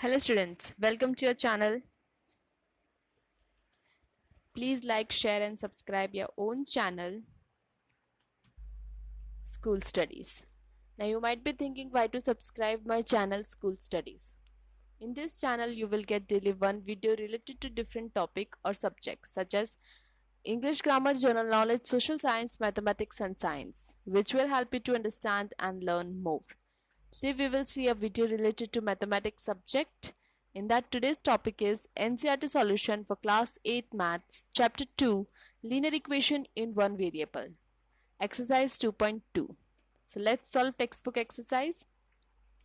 Hello students, welcome to your channel. Please like, share and subscribe your own channel, School Studies. Now you might be thinking why to subscribe my channel School Studies. In this channel you will get daily one video related to different topic or subjects such as English grammar, general knowledge, social science, mathematics and science, which will help you to understand and learn more. Today we will see a video related to mathematics subject. In that today's topic is NCERT solution for class 8 maths chapter 2 linear equation in one variable. Exercise 2.2. So let's solve textbook exercise.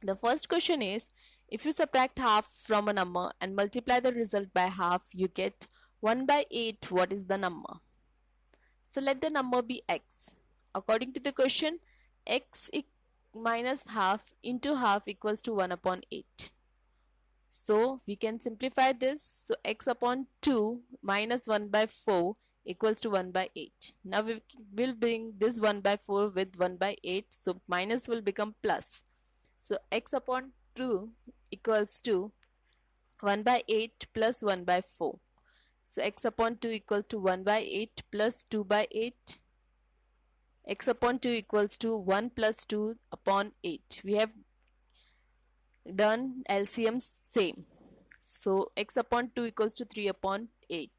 The first question is, if you subtract half from a number and multiply the result by half, you get 1 by 8. What is the number? So let the number be x. According to the question, x minus half into half equals to 1 upon 8. So we can simplify this. So x upon 2 minus 1 by 4 equals to 1 by 8. Now we will bring this 1 by 4 with 1 by 8. So minus will become plus. So x upon 2 equals to 1 by 8 plus 1 by 4. So x upon 2 equals to 1 by 8 plus 2 by 8. X upon 2 equals to 1 plus 2 upon 8. We have done LCM same. So x upon 2 equals to 3 upon 8.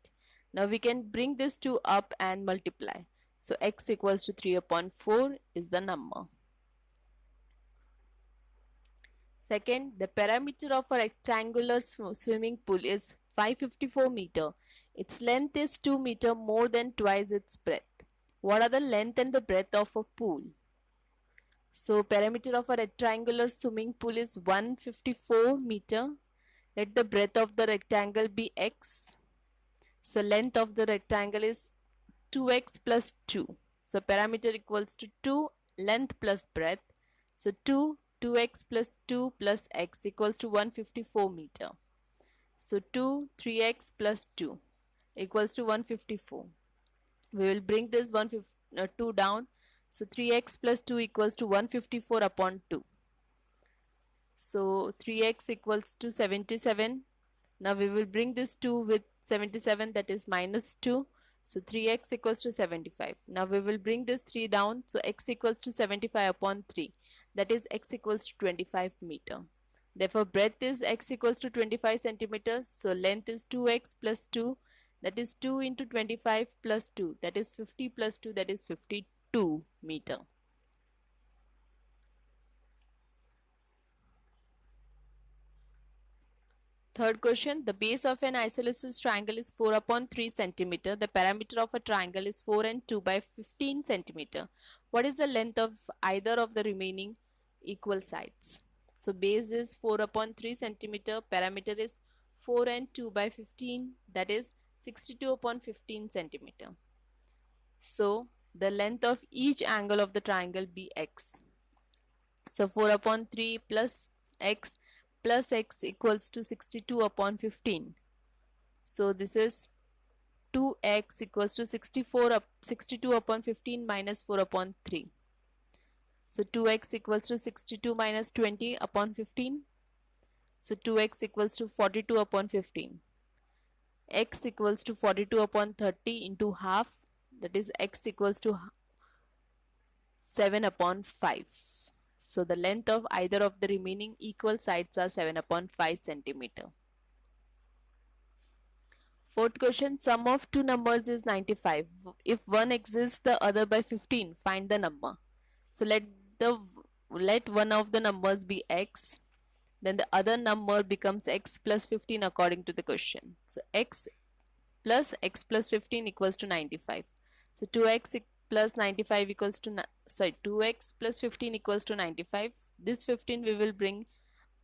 Now we can bring this 2 up and multiply. So x equals to 3 upon 4 is the number. Second, the perimeter of a rectangular swimming pool is 554 meter. Its length is 2 meter, more than twice its breadth. What are the length and the breadth of a pool? So perimeter of a rectangular swimming pool is 154 meter. Let the breadth of the rectangle be x. So length of the rectangle is 2x plus 2. So perimeter equals to 2, length plus breadth. So 2x plus 2 plus x equals to 154 meter. So 3x plus 2 equals to 154. We will bring this 2 down. So 3x plus 2 equals to 154 upon 2. So 3x equals to 77. Now we will bring this 2 with 77, that is minus 2. So 3x equals to 75. Now we will bring this 3 down. So x equals to 75 upon 3. That is x equals to 25 meter. Therefore breadth is x equals to 25 centimeters. So length is 2x plus 2. That is 2 into 25 plus 2. That is 50 plus 2. That is 52 meter. Third question, the base of an isosceles triangle is 4 upon 3 centimeter. The perimeter of a triangle is 4 and 2 by 15 centimeter. What is the length of either of the remaining equal sides? So base is 4 upon 3 centimeter. Perimeter is 4 and 2 by 15. That is 62 upon 15 centimeter. So the length of each angle of the triangle be x. So 4 upon 3 plus x equals to 62 upon 15. So this is 2x equals to 62 upon 15 minus 4 upon 3. So 2x equals to 62 minus 20 upon 15. So 2x equals to 42 upon 15. X equals to 42 upon 30 into half. That is x equals to 7 upon 5. So the length of either of the remaining equal sides are 7 upon 5 centimeter. Fourth question, sum of two numbers is 95. If one exceeds the other by 15, find the number. So let one of the numbers be x. Then the other number becomes x plus 15 according to the question. So x plus 15 equals to 95. So 2x plus 95 equals to 2x plus 15 equals to 95. This 15 we will bring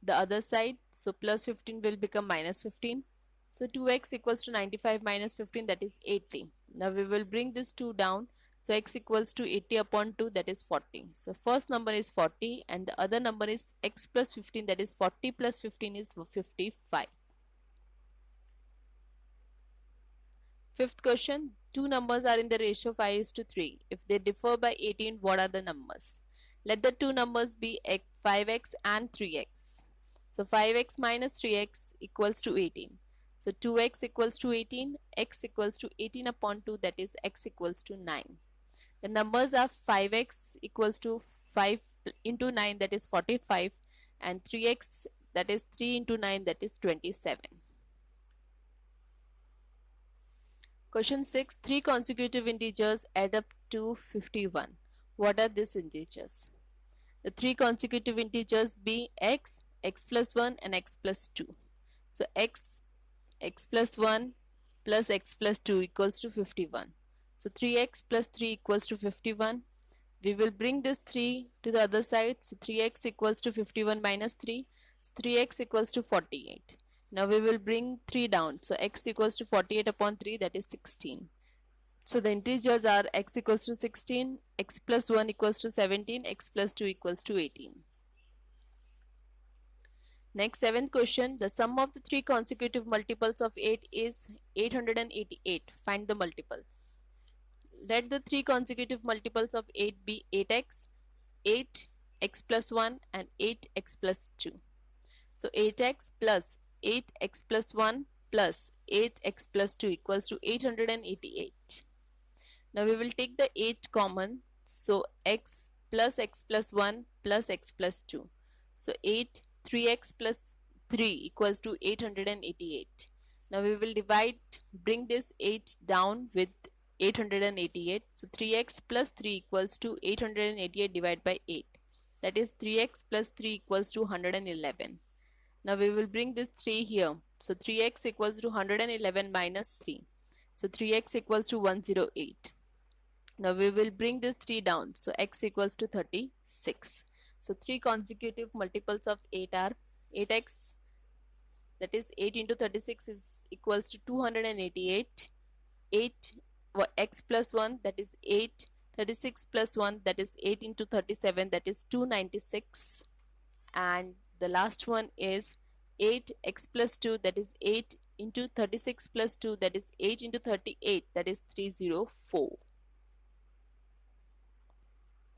the other side. So plus 15 will become minus 15. So 2x equals to 95 minus 15, that is 80. Now we will bring this 2 down. So x equals to 80 upon 2, that is 40. So first number is 40 and the other number is x plus 15, that is 40 plus 15 is 55. Fifth question, two numbers are in the ratio 5:3. If they differ by 18, what are the numbers? Let the two numbers be 5x and 3x. So 5x minus 3x equals to 18. So 2x equals to 18, x equals to 18 upon 2, that is x equals to 9. The numbers are 5x equals to 5 into 9, that is 45, and 3x, that is 3 into 9, that is 27. Question 6. Three consecutive integers add up to 51. What are these integers? The three consecutive integers be x, x plus 1 and x plus 2. So x plus 1 plus x plus 2 equals to 51. So 3x plus 3 equals to 51. We will bring this 3 to the other side. So 3x equals to 51 minus 3. So 3x equals to 48. Now we will bring 3 down. So x equals to 48 upon 3, that is 16. So the integers are x equals to 16, x plus 1 equals to 17, x plus 2 equals to 18. Next, seventh question. The sum of the three consecutive multiples of 8 is 888. Find the multiples. Let the three consecutive multiples of 8 be 8x, 8, x plus 1 and 8x plus 2. So 8x plus 8x plus 1 plus 8x plus 2 equals to 888. Now we will take the 8 common. So x plus 1 plus x plus 2. So 8, 3x plus 3 equals to 888. Now we will bring this 8 down with 888. So 3x plus 3 equals to 888 divided by 8. That is 3x plus 3 equals to 111. Now we will bring this 3 here. So 3x equals to 111 minus 3. So 3x equals to 108. Now we will bring this 3 down. So x equals to 36. So three consecutive multiples of 8 are 8x, that is 8 into 36 is equals to 288. 8 x plus 1, that is 8. 36 plus 1, that is 8 into 37, that is 296. And the last one is 8x plus 2, that is 8 into 36 plus 2, that is 8 into 38, that is 304.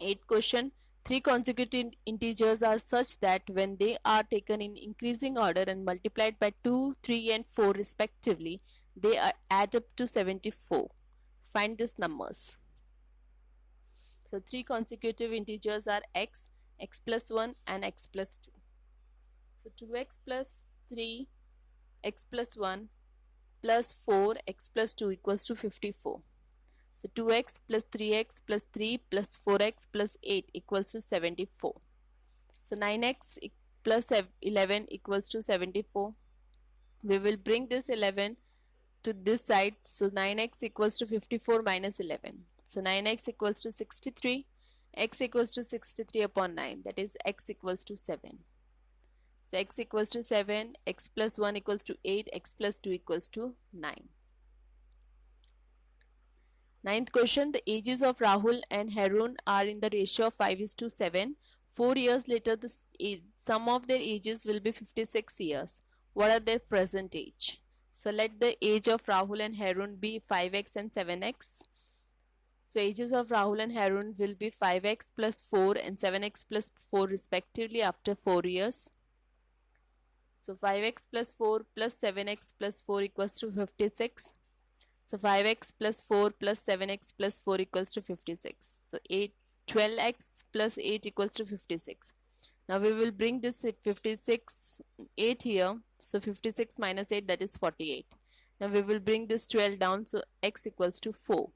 Eighth question. Three consecutive integers are such that when they are taken in increasing order and multiplied by 2, 3 and 4 respectively, they add up to 74. Find these numbers. So three consecutive integers are x, x plus 1 and x plus 2. So 2x plus 3, x plus 1 plus 4, x plus 2 equals to 54. So 2x plus 3x plus 3 plus 4x plus 8 equals to 74. So 9x plus 11 equals to 74. We will bring this 11 to this side. So 9x equals to 54 minus 11. So 9x equals to 63. X equals to 63 upon 9. That is x equals to 7. So x equals to 7. X plus 1 equals to 8. X plus 2 equals to 9. Ninth question. The ages of Rahul and Harun are in the ratio of 5:7. 4 years later, the sum of their ages will be 56 years. What are their present age? So let the age of Rahul and Harun be 5x and 7x. So ages of Rahul and Harun will be 5x plus 4 and 7x plus 4 respectively after 4 years. So 5x plus 4 plus 7x plus 4 equals to 56. So 5x plus 4 plus 7x plus 4 equals to 56. So 12x plus 8 equals to 56. Now we will bring this 56, 8 here. So 56 minus 8, that is 48. Now we will bring this 12 down. So x equals to 4.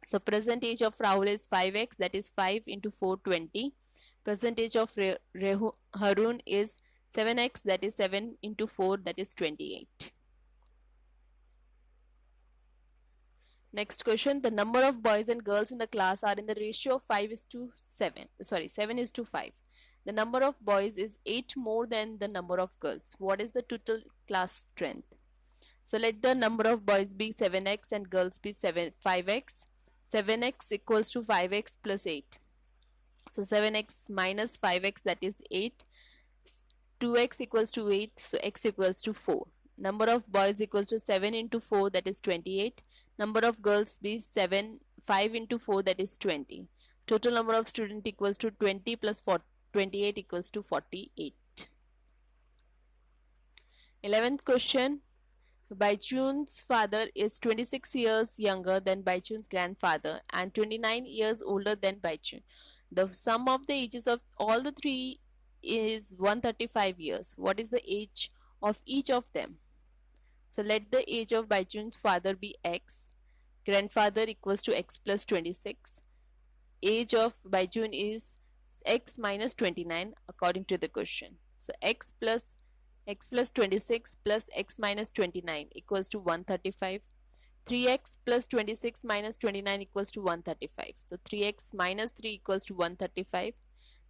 So present age of Rahul is 5x, that is 5 into 4, 20. Present age of Harun is 7x, that is 7 into 4, that is 28. Next question. The number of boys and girls in the class are in the ratio of 7:5. The number of boys is 8 more than the number of girls. What is the total class strength? So let the number of boys be 7x and girls be 5x. 7x equals to 5x plus 8. So 7x minus 5x, that is 8. 2x equals to 8. So x equals to 4. Number of boys equals to 7 into 4, that is 28. Number of girls be 5 into 4, that is 20. Total number of students equals to 20 plus 28 equals to 48. 11th question. Baichun's father is 26 years younger than Baichun's grandfather and 29 years older than Baichun. The sum of the ages of all the three is 135 years. What is the age of each of them? So let the age of Baichun's father be x. Grandfather equals to x plus 26. Age of Baichun is x minus 29 according to the question. So x plus 26 plus x minus 29 equals to 135. 3x plus 26 minus 29 equals to 135. So 3x minus 3 equals to 135.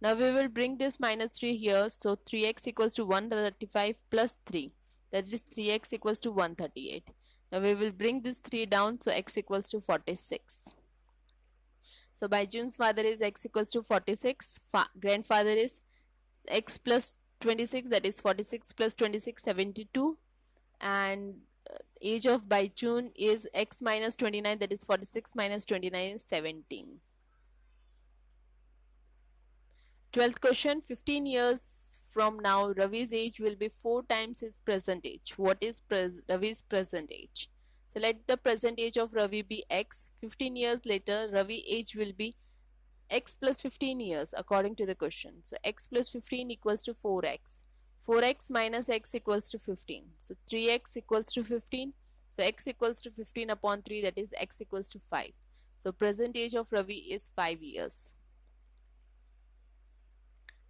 Now we will bring this minus 3 here. So 3x equals to 135 plus 3. That is 3x equals to 138. Now we will bring this 3 down. So x equals to 46. So Baichun's father is x equals to 46. Grandfather is x plus 26, that is 46 plus 26, 72. And age of Baichun is x minus 29, that is 46 minus 29 is 17. 12th question. 15 years from now, Ravi's age will be 4 times his present age. What is Ravi's present age? So let the present age of Ravi be x. 15 years later, Ravi age will be x plus 15 years according to the question. So x plus 15 equals to 4x. 4x minus x equals to 15. So 3x equals to 15. So x equals to 15 upon 3, that is x equals to 5. So present age of Ravi is 5 years.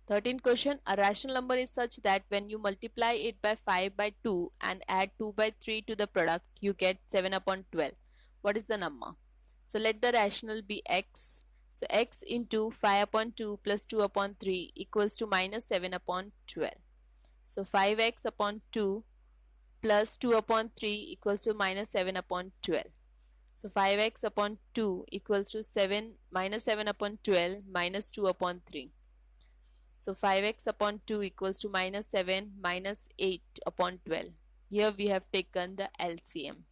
13th question. A rational number is such that when you multiply it by 5 by 2 and add 2 by 3 to the product, you get 7 upon 12. What is the number? So let the rational be x. So x into 5 upon 2 plus 2 upon 3 equals to minus 7 upon 12. So 5x upon 2 plus 2 upon 3 equals to minus 7 upon 12. So 5x upon 2 equals to 7 minus 7 upon 12 minus 2 upon 3. So 5x upon 2 equals to minus 7 minus 8 upon 12. Here we have taken the LCM.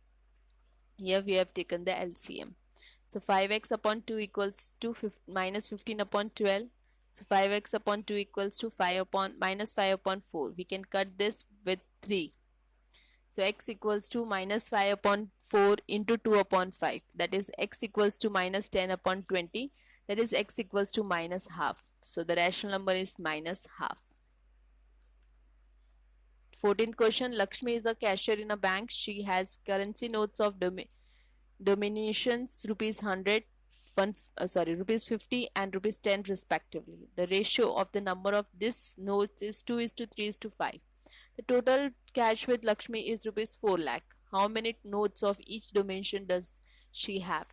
So 5x upon 2 equals to minus 15 upon 12. So 5x upon 2 equals to 5 upon minus 5 upon 4. We can cut this with 3. So x equals to minus 5 upon 4 into 2 upon 5. That is x equals to minus 10 upon 20. That is x equals to minus half. So the rational number is minus half. 14th question. Lakshmi is a cashier in a bank. She has currency notes of denominations rupees 100, rupees 50 and rupees 10 respectively. The ratio of the number of these notes is 2 is to 3 is to 5. The total cash with Lakshmi is rupees 4 lakh. How many notes of each dimension does she have?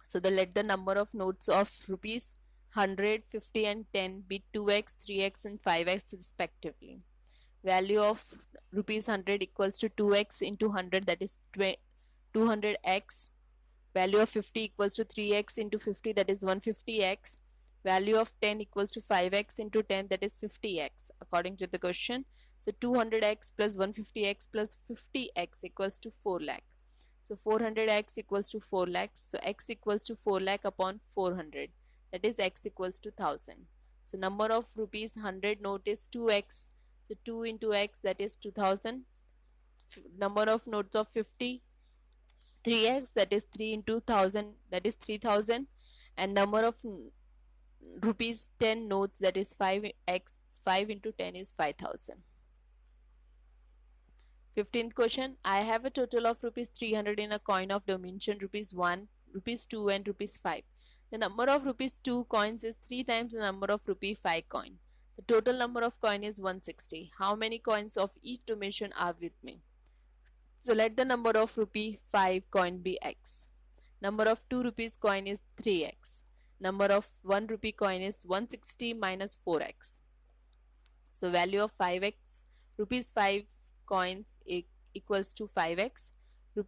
So let the number of notes of rupees 100, 50 and 10 be 2x, 3x and 5x respectively. Value of rupees 100 equals to 2x into 100, that is 200x. Value of 50 equals to 3x into 50, that is 150x. Value of 10 equals to 5x into 10, that is 50x according to the question. So 200x plus 150x plus 50x equals to 4 lakh. So 400x equals to 4 lakhs. So x equals to 4 lakh upon 400, that is x equals to 1000. So number of rupees 100 note is 2x. So 2 into x, that is 2000. Number of notes of 50, 3x, that is 3 into 1000, that is 3000. And number of rupees 10 notes, that is 5x, 5 into 10 is 5000. 15th question. I have a total of rupees 300 in a coin of dimension rupees 1, rupees 2 and rupees 5. The number of rupees 2 coins is 3 times the number of rupee 5 coin. The total number of coin is 160. How many coins of each dimension are with me? So let the number of rupee 5 coin be x. Number of 2 rupees coin is 3x. Number of 1 rupee coin is 160 minus 4x. So value of 5x, rupees 5 coins equals to 5x.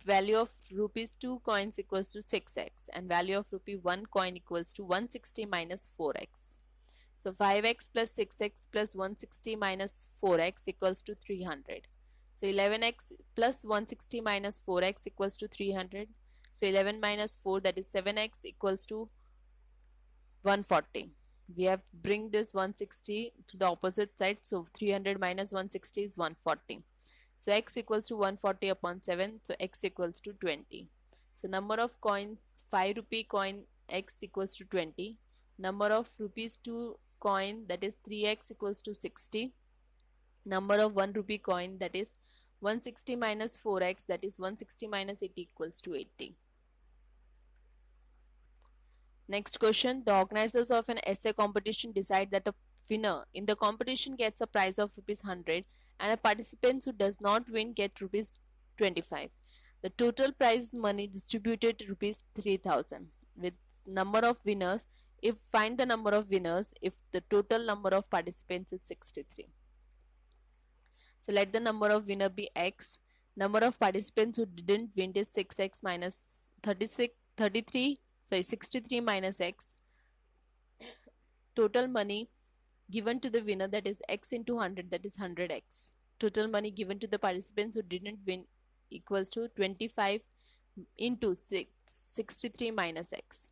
Value of rupees 2 coins equals to 6x. And value of rupee 1 coin equals to 160 minus 4x. So 5x plus 6x plus 160 minus 4x equals to 300. So 11x plus 160 minus 4x equals to 300. So 11 minus 4, that is 7x equals to 140. We have bring this 160 to the opposite side. So 300 minus 160 is 140. So x equals to 140 upon 7. So x equals to 20. So number of coins, 5 rupee coin, x equals to 20. Number of rupees 2 coin, that is 3x equals to 60. Number of 1 rupee coin, that is 160 minus 4x, that is 160 minus 80 equals to 80. Next question. The organizers of an essay competition decide that a winner in the competition gets a prize of rupees 100 and a participant who does not win get rupees 25. The total prize money distributed rupees 3000 with number of winners. If find the number of winners if the total number of participants is 63. So let the number of winner be x. Number of participants who didn't win is 6x minus 33. Sorry, 63 minus x. Total money given to the winner, that is x into 100, that is 100x. Total money given to the participants who didn't win equals to 25 into 63 minus x.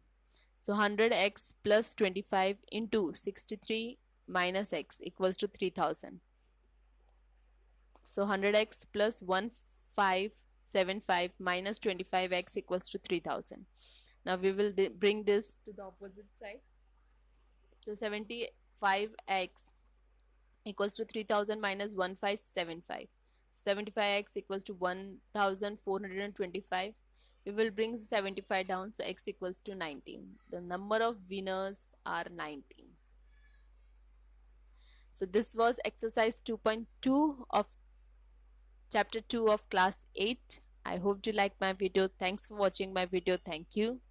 So 100x plus 25 into 63 minus x equals to 3000. So 100x plus 1575 minus 25x equals to 3000. Now we will bring this to the opposite side. So 75x equals to 3000 minus 1575. 75x equals to 1425. We will bring 75 down, so x equals to 19. The number of winners are 19. So this was exercise 2.2 of chapter 2 of class 8. I hope you like my video. Thanks for watching my video. Thank you.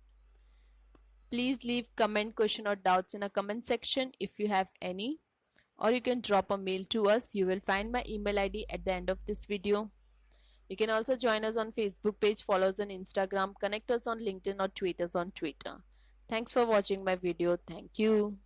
Please leave comment, question or doubts in a comment section if you have any, or you can drop a mail to us. You will find my email ID at the end of this video. You can also join us on Facebook page, follow us on Instagram, connect us on LinkedIn or tweet us on Twitter. Thanks for watching my video. Thank you.